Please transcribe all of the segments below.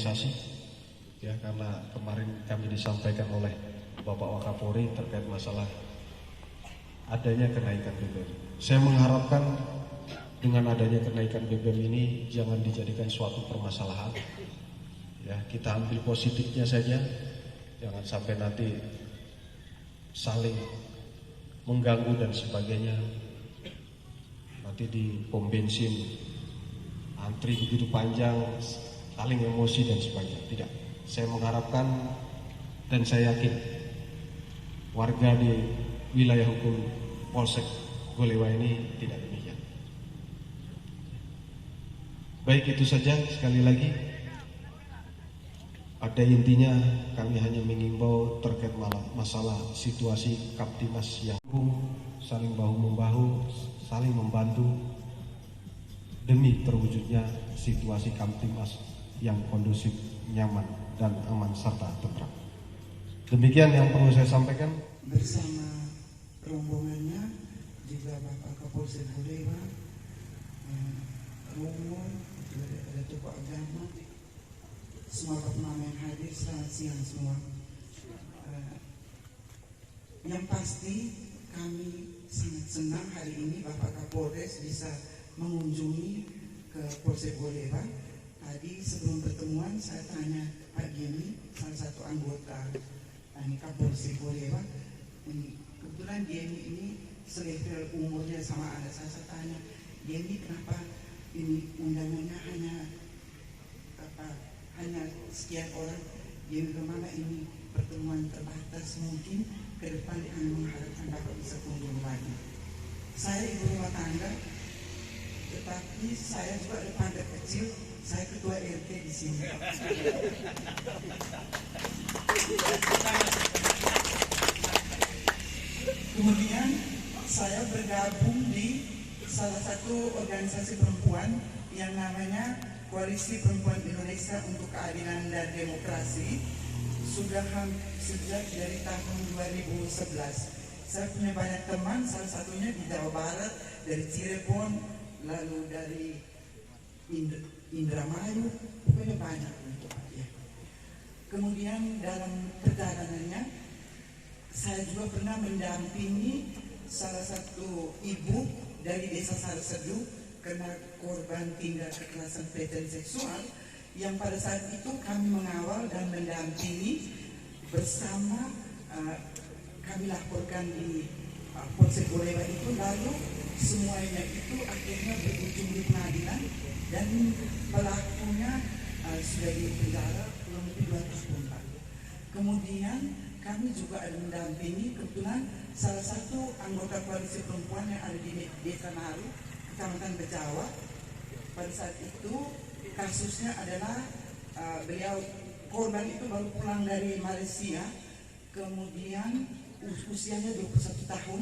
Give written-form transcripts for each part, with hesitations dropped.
normalisasi, ya, karena kemarin kami disampaikan oleh Bapak Wakapolri terkait masalah adanya kenaikan BBM. Saya mengharapkan dengan adanya kenaikan BBM ini jangan dijadikan suatu permasalahan. Ya, kita ambil positifnya saja, jangan sampai nanti saling mengganggu dan sebagainya. Nanti di pom bensin antri begitu panjang, saling emosi dan sebagainya. Tidak. Saya mengharapkan dan saya yakin warga di wilayah hukum Polsek Golewa ini tidak demikian. Baik, itu saja. Sekali lagi, pada intinya kami hanya mengimbau terkait masalah situasi Kaptimas yang saling bahu-membahu, saling membantu demi terwujudnya situasi Kaptimas yang kondusif, nyaman, dan aman serta tentram. Demikian yang perlu saya sampaikan. Bersama rombongannya juga Bapak Kapolsek Golewa, Romo, ada tokoh agama, semua penama yang hadir, selamat siang semua. Yang pasti kami sangat senang hari ini Bapak Kapolres bisa mengunjungi ke Polsek Golewa. Tadi sebelum pertemuan saya tanya Pak Gini, salah satu anggota Kapolsek Golewa, kebetulan dia ini selevel umurnya sama anak saya tanya, dia ini kenapa ini undangannya hanya sekian orang, dia kemana ini pertemuan terbatas, mungkin ke depan kami mengharapkan dapat bisa kunjung lagi. Saya ibu rumah tangga, tetapi saya juga ada pandai kecil, saya ketua RT di sini. Kemudian saya bergabung di salah satu organisasi perempuan yang namanya Koalisi Perempuan Indonesia untuk Keadilan dan Demokrasi. Sudah sejak dari tahun 2011. Saya punya banyak teman, salah satunya di Jawa Barat, dari Cirebon, lalu dari Indramayu, pokoknya banyak untuk ya. Kemudian dalam perjalanannya saya juga pernah mendampingi salah satu ibu dari desa Sarsedu kena korban tindak kekerasan pelecehan seksual, yang pada saat itu kami mengawal dan mendampingi bersama, kami laporkan di Polsek Golewa itu, lalu semuanya itu akhirnya berujung di pengadilan dan pelakunya sudah di penjara kurang lebih 2 tahun. Kemudian kami juga ada mendampingi, kebetulan salah satu anggota koalisi perempuan yang ada di Desa Naru, Kecamatan Bejawa. Pada saat itu kasusnya adalah beliau korban itu baru pulang dari Malaysia, kemudian usianya 21 tahun.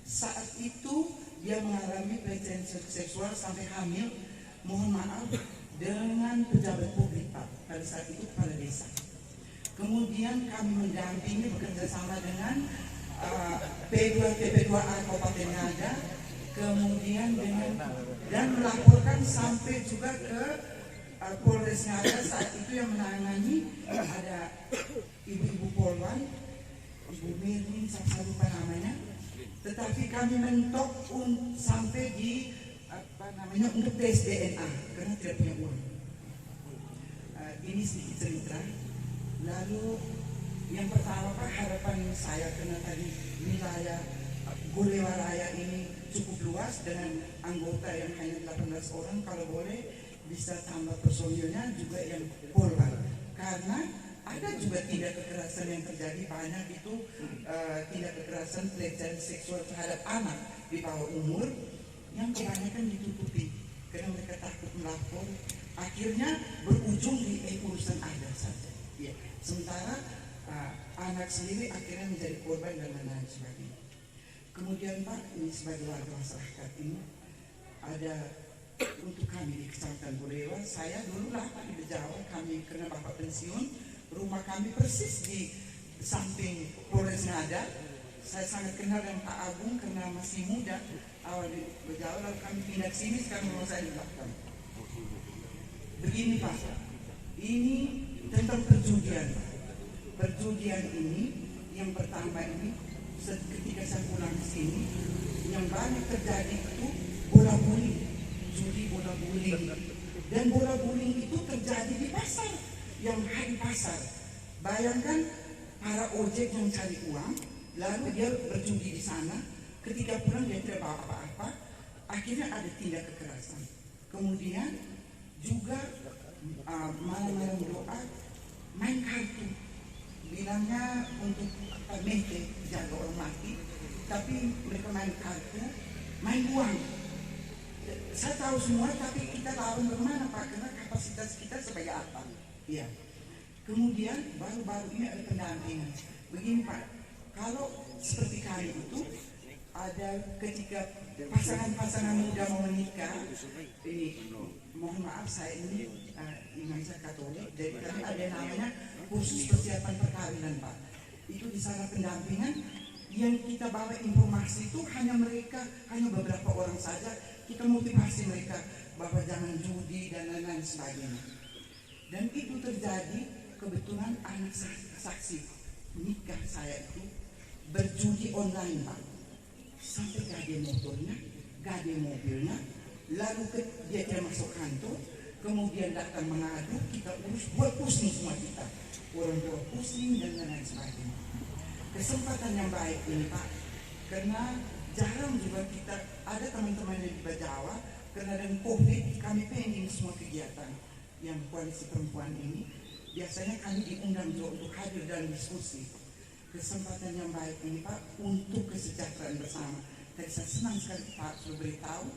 Saat itu dia mengalami pelecehan seksual sampai hamil, mohon maaf, dengan pejabat publik Pak, pada saat itu kepala desa. Kemudian kami mendampingi bekerja sama dengan P2TP2A Kabupaten Ngada, kemudian dan melaporkan sampai juga ke Polres Ngada. Saat itu yang menangani ada ibu-ibu Polwan, Ibu Mirni, saya lupa namanya. Tetapi kami mentok sampai di untuk tes DNA karena tidak punya uang. Ini sedikit cerita. Lalu yang pertama Pak, harapan saya karena tadi wilayah Golewa Raya ini cukup luas dengan anggota yang hanya 18 orang, kalau boleh bisa tambah personilnya juga yang Polwan, karena ada juga tindak kekerasan yang terjadi banyak itu, tindak kekerasan pelecehan seksual terhadap anak di bawah umur yang kebanyakan ditutupi karena mereka takut melapor, akhirnya berujung di urusan adat saja. Ya. Sementara anak sendiri akhirnya menjadi korban dan lain sebagainya. Kemudian Pak, ini sebagai warga masyarakat ini ada untuk kami di Kecamatan Golewa. Saya dulu lah Pak di Bejawa, kami karena Bapak pensiun, rumah kami persis di samping Polres Ngada. Saya sangat kenal dengan Pak Agung karena masih muda, awal di Bejawa, lalu kami pindah ke sini, sekarang rumah saya di belakang. Begini Pak, ini perjudian ini yang pertama ini ketika saya pulang ke sini yang banyak terjadi itu bola guling, judi bola guling, dan bola guling itu terjadi di pasar, yang hari pasar. Bayangkan para ojek yang cari uang, lalu dia berjudi di sana, ketika pulang dia tidak bawa apa-apa, akhirnya ada tindak kekerasan. Kemudian juga malam-malam doa main kartu, bilangnya untuk mete jaga orang mati, tapi mereka main kartu, main uang. Saya tahu semua, tapi kita lawan bagaimana Pak, karena kapasitas kita sebagai apa? Ya. Kemudian baru-baru ini ada pendampingan. Begini Pak, kalau seperti kali itu ada ketika pasangan-pasangan muda mau menikah, ini mohon maaf saya ini imannya Katolik, jadi kami ada namanya khusus persiapan perkawinan Pak. Itu di sana pendampingan yang kita bawa informasi itu hanya beberapa orang saja, kita motivasi mereka bahwa jangan judi dan lain-lain sebagainya. Dan itu terjadi kebetulan anak saksi nikah saya itu berjudi online Pak, sampai gade motornya, gade mobilnya, lalu dia masuk kantor, kemudian datang mengadu, kita urus, buat pusing semua kita, orang tua pusing dan lain-lain sebagainya. Kesempatan yang baik ini Pak, karena jarang juga kita ada teman-teman yang di Bajawa, karena dengan COVID kami pending semua kegiatan yang koalisi perempuan ini. Biasanya kami diundang juga untuk hadir dan diskusi. Kesempatan yang baik ini Pak untuk kesejahteraan bersama. Tadi saya senang sekali Pak sudah beritahu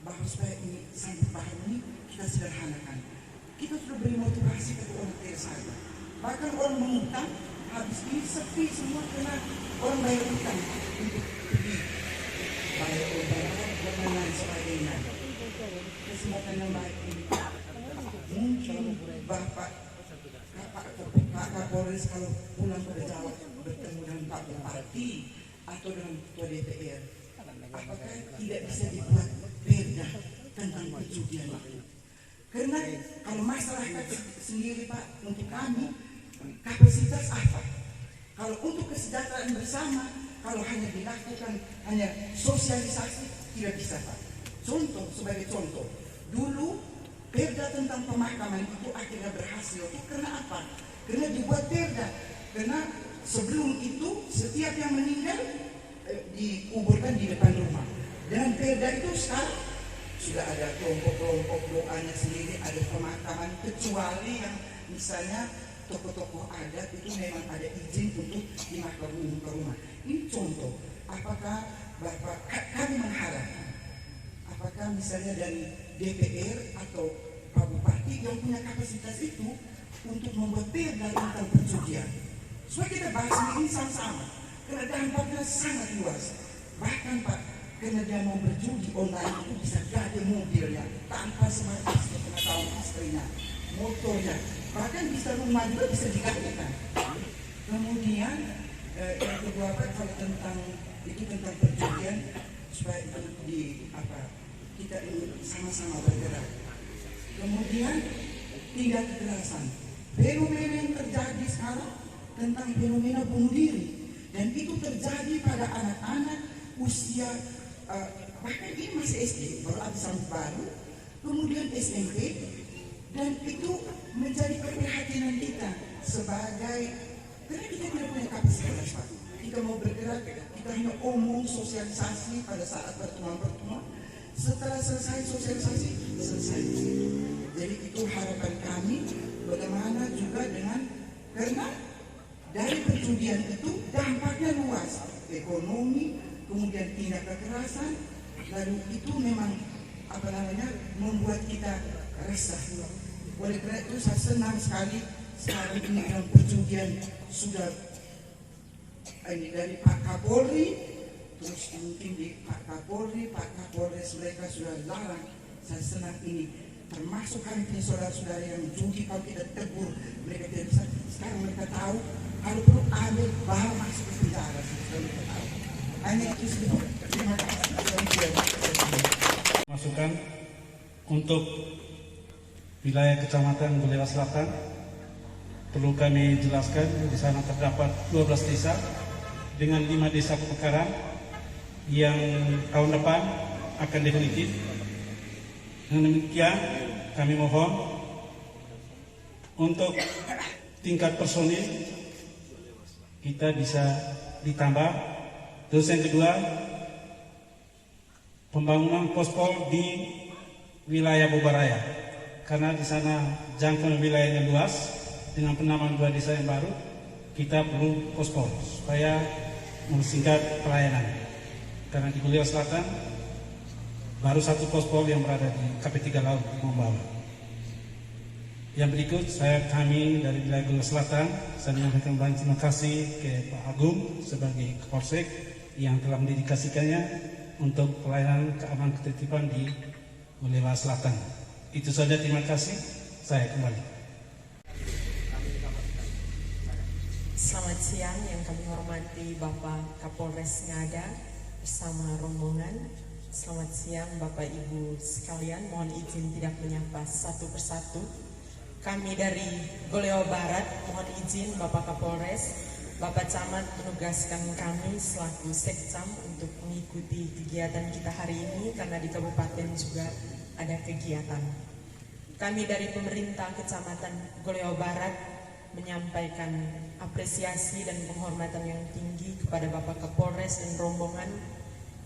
bahwa supaya ini sambut bahan ini kita sederhanakan. Kita sudah beri motivasi kepada orang tidak sadar. Bahkan orang mengutang habis ini sepi semua karena orang bayar utang untuk pergi bayar obat dan lain sebagainya. Kesempatan yang baik ini Pak, mungkin Bapak Kapolres kalau pulang ke Jawa bertemu dengan Pak Bupati atau dengan Ketua DPR, apakah tidak bisa dibuat perda tentang perjudian itu? Karena kalau masyarakat sendiri Pak, untuk kami kapasitas apa? Kalau untuk kesejahteraan bersama, kalau hanya dilakukan hanya sosialisasi tidak bisa Pak. Contoh, sebagai contoh, dulu perda tentang pemakaman itu akhirnya berhasil itu karena apa? Karena dibuat perda, karena sebelum itu setiap yang meninggal dikuburkan di depan rumah. Dengan perda itu sekarang sudah ada kelompok-kelompok doanya sendiri, ada pemakaman, kecuali yang misalnya tokoh-tokoh adat itu memang ada izin untuk dimakamkan ke rumah. Ini contoh. Apakah Bapak kami mengharap, apakah misalnya dari DPR atau Pak Bupati yang punya kapasitas itu untuk membuat perda tentang perjudian, supaya kita bahas ini sama-sama, karena dampaknya sangat luas. Bahkan Pak, karena dia mau berjudi online itu bisa gade mobilnya tanpa sepengetahuan istrinya, motornya, bahkan bisa rumah juga bisa digadekan. Kemudian yang kedua Pak, kalau tentang perjudian, supaya itu kita ini sama-sama bergerak. Kemudian tindak kekerasan, fenomena yang terjadi sekarang tentang fenomena bunuh diri, dan itu terjadi pada anak-anak usia bahkan ini masih SD, baru habis baru, kemudian SMP, dan itu menjadi keprihatinan kita sebagai, karena kita tidak punya kapasitas Pak. Kita mau bergerak, kita hanya omong sosialisasi pada saat pertemuan-pertemuan. Setelah selesai sosialisasi, selesai. Jadi itu harapan kami, bagaimana juga dengan, karena dari perjudian itu dampaknya luas, ekonomi, kemudian tindak kekerasan, lalu itu memang membuat kita resah. Oleh karena itu saya senang sekali sekarang ini dalam perjudian sudah ini dari Pak Kapolri, terus mungkin di Pak Kapolri, Pak Kapolres mereka sudah larang. Saya senang ini, termasuk kami punya saudara-saudara yang judi, kalau kita tegur mereka tidak bisa. Sekarang mereka tahu kalau perlu ambil bahan masuk ke penjara. Mereka tahu. Hanya itu sedikit. Terima kasih. Masukan untuk wilayah Kecamatan Buleleng Selatan perlu kami jelaskan, di sana terdapat 12 desa dengan 5 desa pemekaran yang tahun depan akan definitif. Dengan demikian kami mohon untuk tingkat personil kita bisa ditambah. Terus yang kedua, pembangunan pospol di wilayah Bobaraya, karena di sana jangkauan wilayahnya luas. Dengan penambahan 2 desa yang baru, kita perlu pospol supaya mempersingkat pelayanan. Karena di Golewa Selatan baru 1 pospol yang berada di KP3 Laut di Mombawa. Yang berikut, kami dari wilayah Golewa Selatan, saya menyampaikan banyak terima kasih ke Pak Agung sebagai Kapolsek yang telah mendedikasikannya untuk pelayanan keamanan ketertiban di Golewa Selatan. Itu saja, terima kasih. Saya kembali. Selamat siang yang kami hormati Bapak Kapolres Ngada bersama rombongan. Selamat siang Bapak Ibu sekalian, mohon izin tidak menyapa satu persatu. Kami dari Golewa Barat mohon izin Bapak Kapolres, Bapak Camat menugaskan kami selaku Sekcam untuk mengikuti kegiatan kita hari ini karena di kabupaten juga ada kegiatan. Kami dari pemerintah Kecamatan Golewa Barat menyampaikan apresiasi dan penghormatan yang tinggi kepada Bapak Kapolres dan rombongan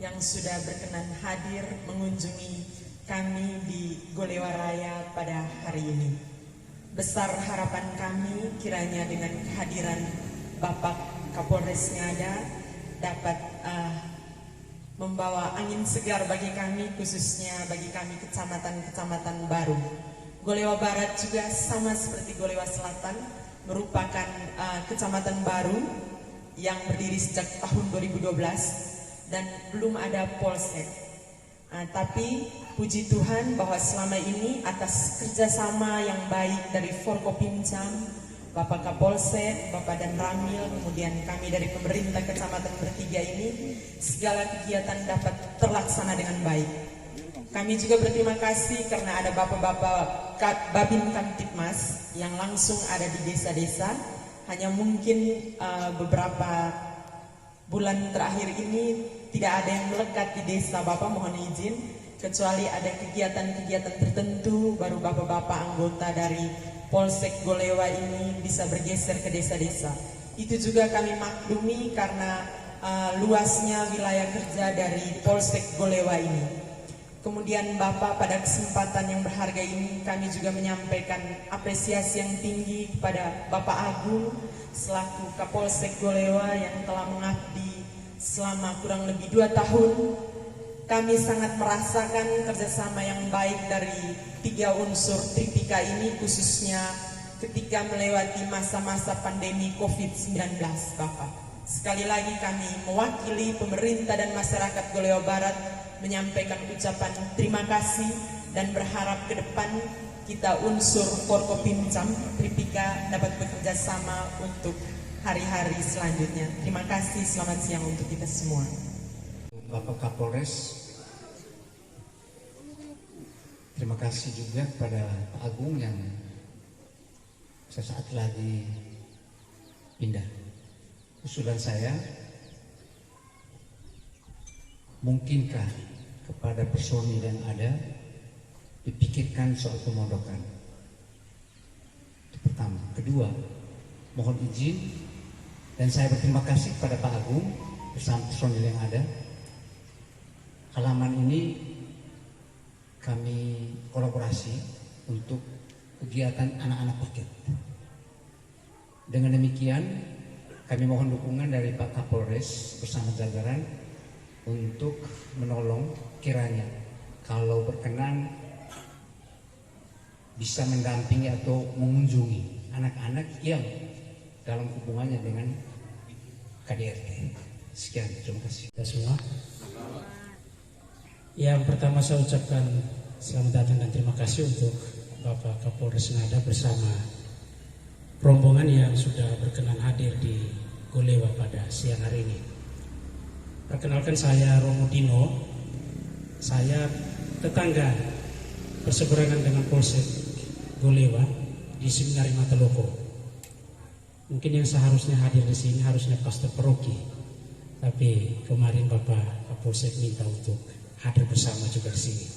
yang sudah berkenan hadir mengunjungi kami di Golewa Raya pada hari ini. Besar harapan kami kiranya dengan kehadiran Bapak Kapolres Ngada dapat membawa angin segar bagi kami, khususnya bagi kami kecamatan-kecamatan baru. Golewa Barat juga sama seperti Golewa Selatan, merupakan kecamatan baru yang berdiri sejak tahun 2012 dan belum ada polsek. Tapi puji Tuhan bahwa selama ini atas kerjasama yang baik dari Forkopimcam, Bapak Kapolsek, Bapak dan Ramil, kemudian kami dari pemerintah kecamatan bertiga ini, segala kegiatan dapat terlaksana dengan baik. Kami juga berterima kasih karena ada bapak-bapak Babin Kamtipmas yang langsung ada di desa-desa. Hanya mungkin beberapa bulan terakhir ini tidak ada yang melekat di desa, Bapak mohon izin. Kecuali ada kegiatan-kegiatan tertentu, baru bapak-bapak anggota dari Polsek Golewa ini bisa bergeser ke desa-desa. Itu juga kami maklumi karena luasnya wilayah kerja dari Polsek Golewa ini. Kemudian Bapak, pada kesempatan yang berharga ini kami juga menyampaikan apresiasi yang tinggi kepada Bapak Agung selaku Kapolsek Golewa yang telah mengabdi selama kurang lebih 2 tahun. Kami sangat merasakan kerjasama yang baik dari 3 unsur Tripika ini, khususnya ketika melewati masa-masa pandemi COVID-19, Bapak. Sekali lagi kami mewakili pemerintah dan masyarakat Golewa Barat menyampaikan ucapan terima kasih dan berharap ke depan kita unsur Forkopimcam Tripika dapat bekerja sama untuk hari-hari selanjutnya. Terima kasih, selamat siang untuk kita semua. Bapak Kapolres, terima kasih juga kepada Pak Agung yang sesaat lagi pindah. Usulan saya, mungkinkah kepada personil yang ada dipikirkan soal pemondokan? Itu pertama. Kedua, mohon izin dan saya berterima kasih kepada Pak Agung bersama personil yang ada. Halaman ini kami kolaborasi untuk kegiatan anak-anak paket. Dengan demikian, kami mohon dukungan dari Pak Kapolres bersama jajaran untuk menolong kiranya kalau berkenan bisa mendampingi atau mengunjungi anak-anak yang dalam hubungannya dengan KDRT. Sekian, terima kasih. Kita semua. Yang pertama saya ucapkan selamat datang dan terima kasih untuk Bapak Kapolres Ngada bersama rombongan yang sudah berkenan hadir di Golewa pada siang hari ini. Perkenalkan, saya Romo Dino, saya tetangga berseberangan dengan Polsek Golewa di Seminari Mataloko. Mungkin yang seharusnya hadir di sini harusnya Pastor Paroki, tapi kemarin Bapak Kapolsek minta untuk hadir bersama juga di sini.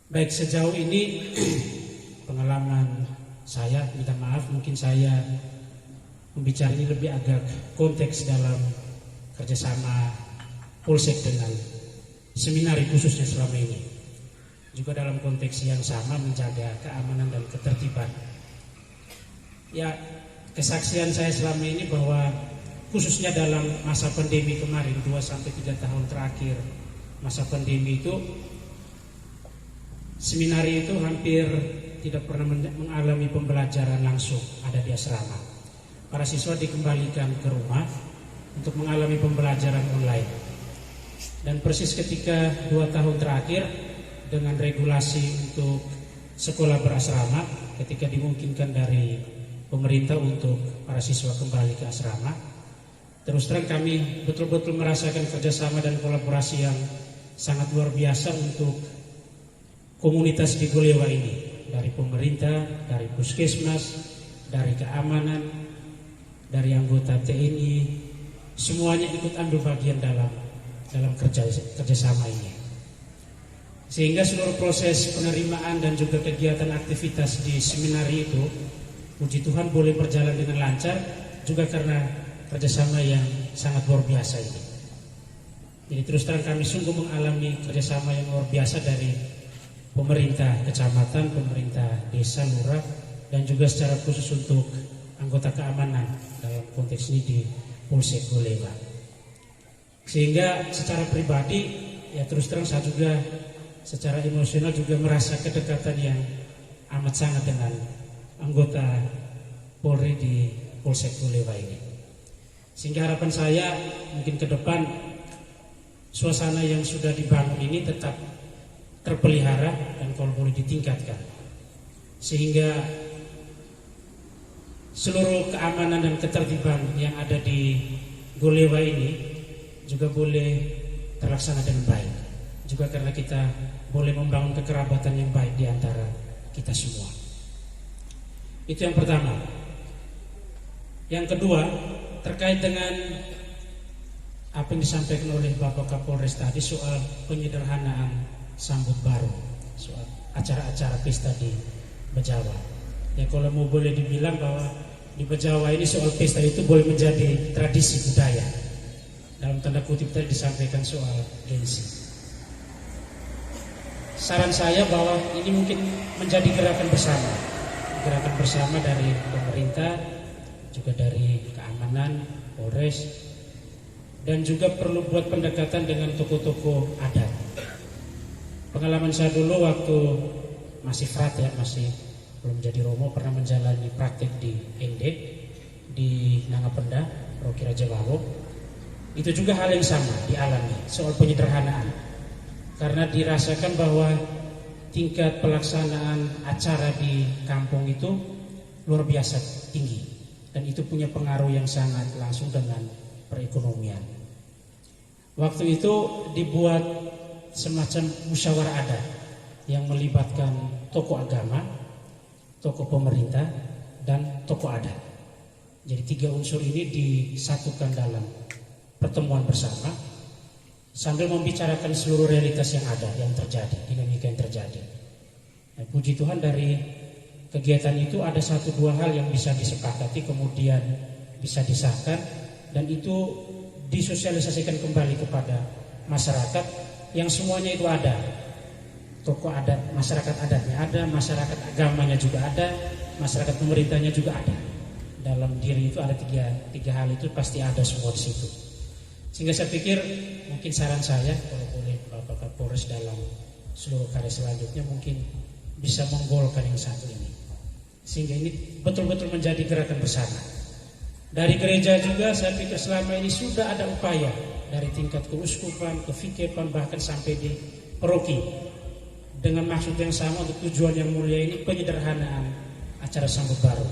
Baik, sejauh ini pengalaman saya, minta maaf mungkin saya membicara ini lebih agak konteks dalam kerjasama Polsek dengan seminari khususnya selama ini. Juga dalam konteks yang sama menjaga keamanan dan ketertiban. Ya, kesaksian saya selama ini bahwa khususnya dalam masa pandemi kemarin 2-3 tahun terakhir masa pandemi itu, seminari itu hampir tidak pernah mengalami pembelajaran langsung ada di asrama. Para siswa dikembalikan ke rumah untuk mengalami pembelajaran online. Dan persis ketika 2 tahun terakhir dengan regulasi untuk sekolah berasrama, ketika dimungkinkan dari pemerintah untuk para siswa kembali ke asrama, terus terang kami betul-betul merasakan kerjasama dan kolaborasi yang sangat luar biasa untuk komunitas di Golewa ini, dari pemerintah, dari puskesmas, dari keamanan, dari anggota TNI, semuanya ikut ambil bagian dalam kerjasama ini. Sehingga seluruh proses penerimaan dan juga kegiatan aktivitas di seminari itu, puji Tuhan boleh berjalan dengan lancar, juga karena kerjasama yang sangat luar biasa ini. Jadi terus terang kami sungguh mengalami kerjasama yang luar biasa dari pemerintah kecamatan, pemerintah desa, lurah, dan juga secara khusus untuk anggota keamanan dalam konteks ini di Polsek Golewa. Sehingga secara pribadi, ya terus terang saya juga secara emosional juga merasa kedekatan yang amat sangat dengan anggota Polri di Polsek Golewa ini. Sehingga harapan saya mungkin ke depan suasana yang sudah dibangun ini tetap terpelihara dan kalau boleh ditingkatkan. Sehingga seluruh keamanan dan ketertiban yang ada di Golewa ini juga boleh terlaksana dengan baik. Juga karena kita boleh membangun kekerabatan yang baik di antara kita semua. Itu yang pertama. Yang kedua, terkait dengan apa yang disampaikan oleh Bapak Kapolres tadi soal penyederhanaan sambut baru, soal acara-acara pesta di Bejawa. Ya kalau mau boleh dibilang bahwa di Bejawa ini soal pesta itu boleh menjadi tradisi budaya. Dalam tanda kutip tadi disampaikan soal gengsi. Saran saya bahwa ini mungkin menjadi gerakan bersama dari pemerintah, juga dari keamanan, Polres, dan juga perlu buat pendekatan dengan tokoh-tokoh adat. Pengalaman saya dulu waktu masih frat ya, masih belum jadi romo, pernah menjalani praktek di ND di Nangapenda, Rocky Raja Bawo. Itu juga hal yang sama dialami soal penyederhanaan. Karena dirasakan bahwa tingkat pelaksanaan acara di kampung itu luar biasa tinggi. Dan itu punya pengaruh yang sangat langsung dengan perekonomian. Waktu itu dibuat semacam musyawarah adat yang melibatkan tokoh agama, tokoh pemerintah, dan tokoh adat. Jadi 3 unsur ini disatukan dalam pertemuan bersama sambil membicarakan seluruh realitas yang ada, yang terjadi, dinamika yang terjadi. Nah, puji Tuhan dari kegiatan itu ada 1-2 hal yang bisa disepakati, kemudian bisa disahkan, dan itu disosialisasikan kembali kepada masyarakat yang semuanya itu ada. Tokoh adat, masyarakat adatnya ada, masyarakat agamanya juga ada, masyarakat pemerintahnya juga ada. Dalam diri itu ada tiga hal itu pasti ada semua di situ. Sehingga saya pikir mungkin saran saya kalau boleh Bapak Kapolres dalam seluruh karya selanjutnya mungkin bisa menggolkan yang satu ini. Sehingga ini betul-betul menjadi gerakan bersama. Dari gereja juga saya pikir selama ini sudah ada upaya dari tingkat keuskupan, kefikepan, bahkan sampai di paroki dengan maksud yang sama untuk tujuan yang mulia ini, penyederhanaan acara sambut baru.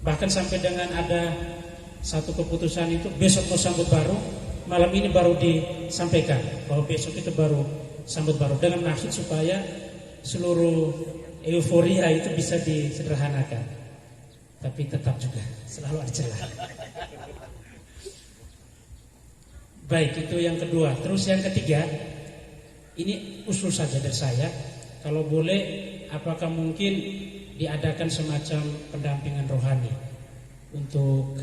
Bahkan sampai dengan ada satu keputusan itu besok mau sambut baru, malam ini baru disampaikan bahwa besok itu baru sambut baru, dengan maksud supaya seluruh euforia itu bisa disederhanakan. tapi tetap juga selalu ada celah. Baik, itu yang kedua. Terus yang ketiga, ini usul saja dari saya, kalau boleh apakah mungkin diadakan semacam pendampingan rohani untuk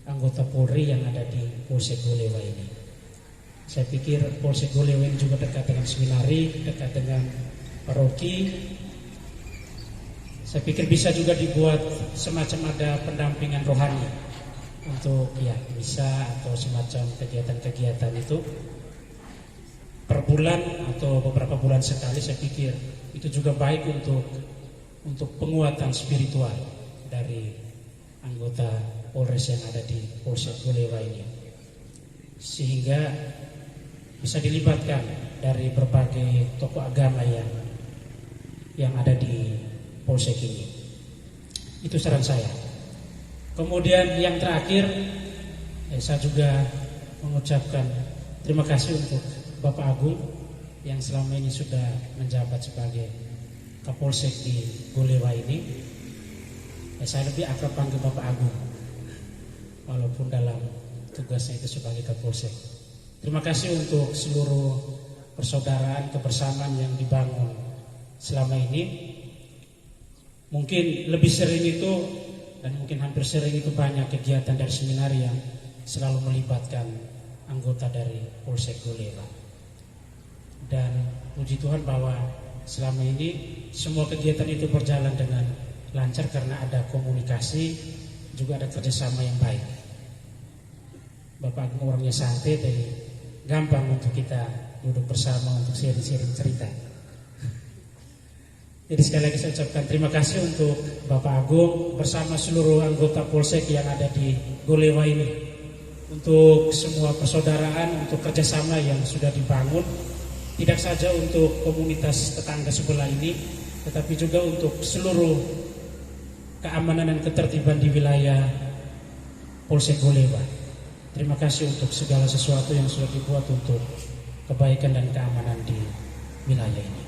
anggota Polri yang ada di Polsek Golewa ini. Saya pikir Polsek Golewa ini juga dekat dengan seminari, dekat dengan paroki. Saya pikir bisa juga dibuat semacam ada pendampingan rohani untuk ya bisa atau semacam kegiatan-kegiatan itu per bulan atau beberapa bulan sekali. Saya pikir itu juga baik untuk penguatan spiritual dari anggota Polres yang ada di Polsek Golewa ini, sehingga bisa dilibatkan dari berbagai tokoh agama yang ada di Polsek ini. Itu saran saya. Kemudian yang terakhir, saya juga mengucapkan terima kasih untuk Bapak Agung yang selama ini sudah menjabat sebagai Kapolsek di Golewa ini. Saya lebih akrab panggil Bapak Agung, walaupun dalam tugasnya itu sebagai Kapolsek. Terima kasih untuk seluruh persaudaraan, kebersamaan yang dibangun selama ini. Mungkin lebih sering itu dan mungkin hampir sering itu banyak kegiatan dari seminari yang selalu melibatkan anggota dari Polsek Golewa. Dan puji Tuhan bahwa selama ini semua kegiatan itu berjalan dengan lancar karena ada komunikasi, juga ada kerjasama yang baik. Bapak Agung orangnya santai, jadi gampang untuk kita duduk bersama untuk sharing-sharing cerita. Jadi sekali lagi saya ucapkan terima kasih untuk Bapak Agung bersama seluruh anggota Polsek yang ada di Golewa ini, untuk semua persaudaraan, untuk kerjasama yang sudah dibangun, tidak saja untuk komunitas tetangga sebelah ini, tetapi juga untuk seluruh keamanan dan ketertiban di wilayah Polsek Golewa. Terima kasih untuk segala sesuatu yang sudah dibuat untuk kebaikan dan keamanan di wilayah ini.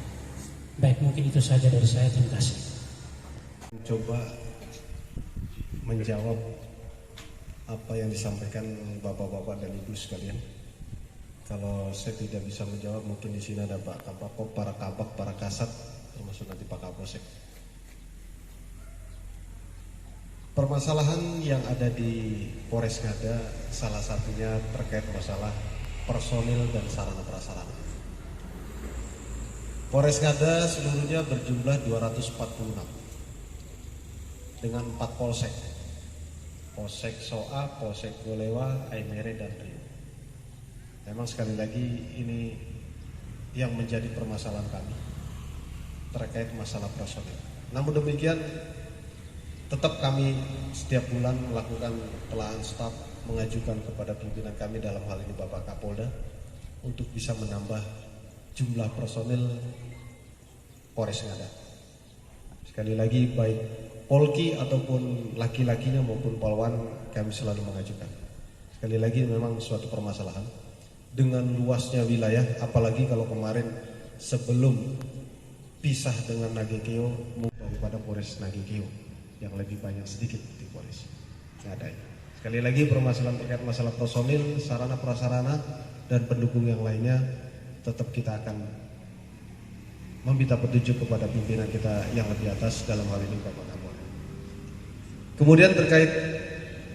Baik, mungkin itu saja dari saya. Terima kasih. Coba menjawab apa yang disampaikan bapak-bapak dan ibu sekalian. Kalau saya tidak bisa menjawab, mungkin di sini ada Pak Kapakop, para Kabak, para Kasat, termasuk nanti Pak Kapolsek. Permasalahan yang ada di Polres Ngada salah satunya terkait masalah personil dan sarana prasarana. Polres Ngada seluruhnya berjumlah 246 dengan 4 polsek. Polsek Soa, Polsek Golewa, Aimere, dan Rio. Memang sekali lagi ini yang menjadi permasalahan kami terkait masalah personil. Namun demikian tetap kami setiap bulan melakukan pelahan staf, mengajukan kepada pimpinan kami dalam hal ini Bapak Kapolda untuk bisa menambah jumlah personil Polres Ngada. Sekali lagi baik Polki ataupun laki-lakinya maupun polwan kami selalu mengajukan. Sekali lagi memang suatu permasalahan dengan luasnya wilayah, apalagi kalau kemarin sebelum pisah dengan Nagekeo daripada Polres Nagekeo yang lebih banyak sedikit di Polres Ngada. Sekali lagi permasalahan terkait masalah personil, sarana prasarana dan pendukung yang lainnya tetap kita akan meminta petunjuk kepada pimpinan kita yang lebih atas, dalam hal ini Bapak Kapolda. Kemudian terkait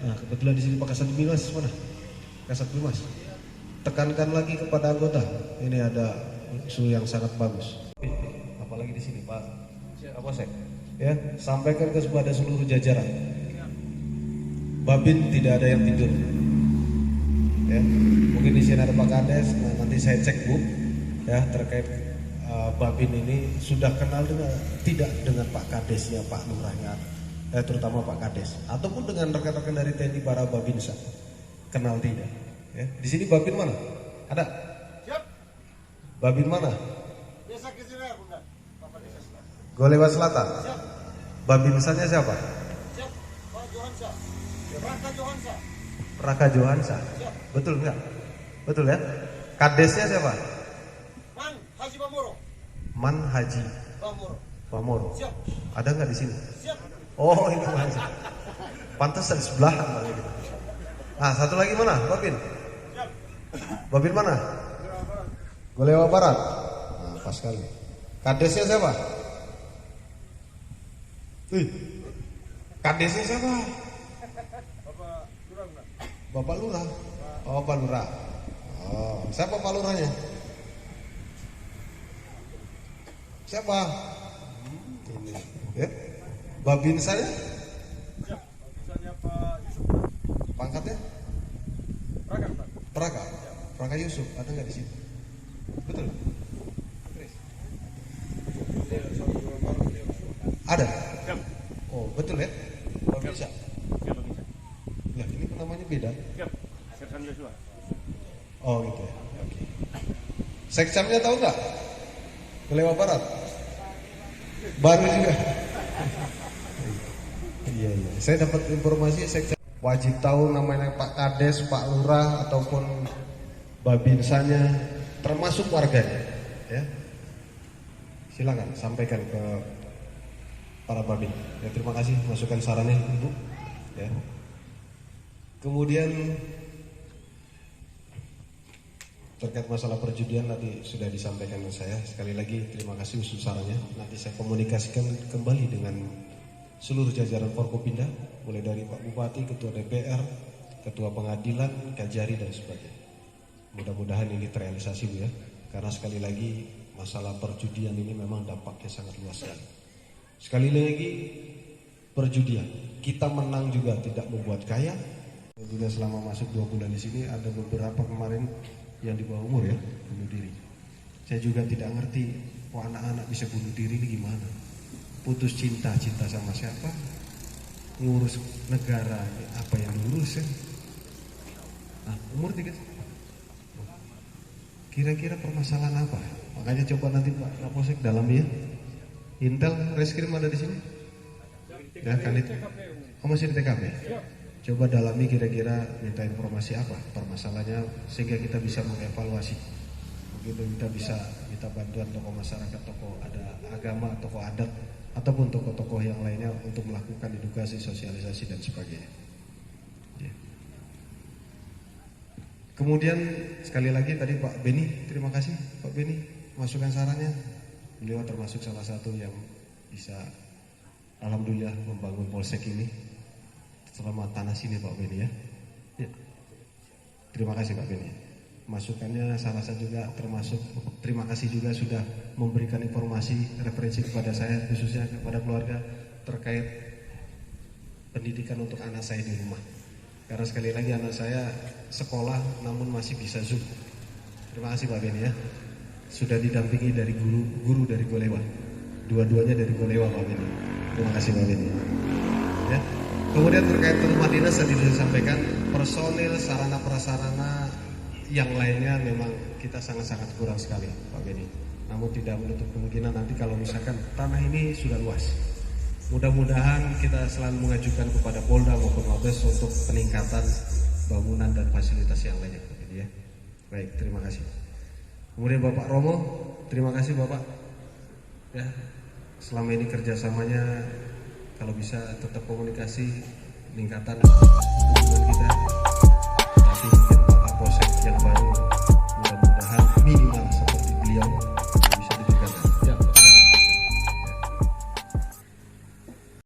kebetulan di sini Pak Kasat Bimas mana? Kasat Bimas. Tekankan lagi kepada anggota. Ini ada isu yang sangat bagus. Apalagi di sini Pak Kapolsek. Ya, sampaikan kepada seluruh jajaran. Babin tidak ada yang tidur. Ya, mungkin di sini ada Pak Kades. Nah, nanti saya cek Bu ya terkait Babin ini sudah kenal dengan tidak dengan Pak Kadesnya, Pak Lurahnya, terutama Pak Kades, ataupun dengan rekan-rekan dari TNI para Babinsa, kenal tidak? Ya. Di sini Babin mana? Ada? Siap. Babin mana? Desa Kesira, Bunda. Bapak Desa Selatan. Golewa Selatan. Siap. Babinsanya siapa? Siap. Pak Johansa. Raka Johansa. Raka Johansa. Siap. Betul enggak? Betul ya? Kadesnya siapa? Haji Pamoro. Man Haji Pamoro. Siap. Ada nggak di sini? Siap. Oh, itu Haji. Pantesan sebelahan Bang ini. Ah, satu lagi mana? Babin. Babin mana? Golewa Barat. Nah, pas sekali. Kadesnya siapa? Kadesnya siapa? Bapak Lurah. Oh, Pak Lurah. Oh, siapa Pak Lurahnya? Siapa? Ini. Ya. Babin saya? Pangkatnya? Praka. Praka Yusuf. Ada nggak di sini? Betul. Ada. Oh, betul ya? Babin bisa. Ya, ini namanya beda. Oh, gitu ya. Oke. Sekcamnya tahu nggak? Golewa Barat. Baru juga. Iya. Saya dapat informasi sekcam wajib tahu namanya Pak Kades, Pak Lurah ataupun babinsanya, termasuk warganya. Ya. Silakan sampaikan ke para babin. Ya, terima kasih masukan sarannya, Ibu. Ya. Kemudian terkait masalah perjudian tadi sudah disampaikan ke saya. Sekali lagi terima kasih usul sarannya. Nanti saya komunikasikan kembali dengan seluruh jajaran Forkopimda, mulai dari Pak Bupati, Ketua DPR, Ketua Pengadilan, Kajari dan sebagainya. Mudah-mudahan ini terrealisasi Bu ya. Karena sekali lagi masalah perjudian ini memang dampaknya sangat luas sekali. Sekali lagi perjudian, kita menang juga tidak membuat kaya. Dan juga selama masuk 2 bulan di sini ada beberapa kemarin yang di bawah umur ya bunuh diri. Saya juga tidak ngerti kok anak-anak bisa bunuh diri ini gimana. Putus cinta sama siapa? Ngurus negara apa yang diurus ya? Nah, umur 3. Kira-kira permasalahan apa? Makanya coba nanti Pak Kapolsek dalami ya. Intel Reskrim ada di sini? Ya kan itu. Oh, masih di TKP. Coba dalami kira-kira minta informasi apa permasalahannya sehingga kita bisa mengevaluasi. Begitu kita bisa minta bantuan tokoh masyarakat, tokoh ada agama, tokoh adat ataupun tokoh-tokoh yang lainnya untuk melakukan edukasi, sosialisasi dan sebagainya. Ya. Kemudian sekali lagi tadi Pak Beni, terima kasih Pak Beni masukan sarannya. Beliau termasuk salah satu yang bisa alhamdulillah membangun polsek ini selama tanah sini Pak Beni ya. Ya. Terima kasih Pak Beni. Masukannya salah satu juga termasuk terima kasih juga sudah memberikan informasi referensi kepada saya khususnya kepada keluarga terkait pendidikan untuk anak saya di rumah. Karena sekali lagi anak saya sekolah namun masih bisa Zoom. Terima kasih Pak Beni ya. Sudah didampingi dari guru dari Golewa. Dua-duanya dari Golewa Pak Beni. Terima kasih Pak Beni. Ya. Kemudian terkait rumah dinas tadi sudah sampaikan personil, sarana prasarana yang lainnya memang kita sangat-sangat kurang sekali Pak Beni. Namun tidak menutup kemungkinan nanti kalau misalkan tanah ini sudah luas. Mudah-mudahan kita selalu mengajukan kepada Polda maupun Mabes untuk peningkatan bangunan dan fasilitas yang lainnya Pak Beni ya. Baik, terima kasih. Kemudian Bapak Romo, terima kasih Bapak. Ya, selama ini kerjasamanya kalau bisa tetap komunikasi, peningkatan hubungan kita.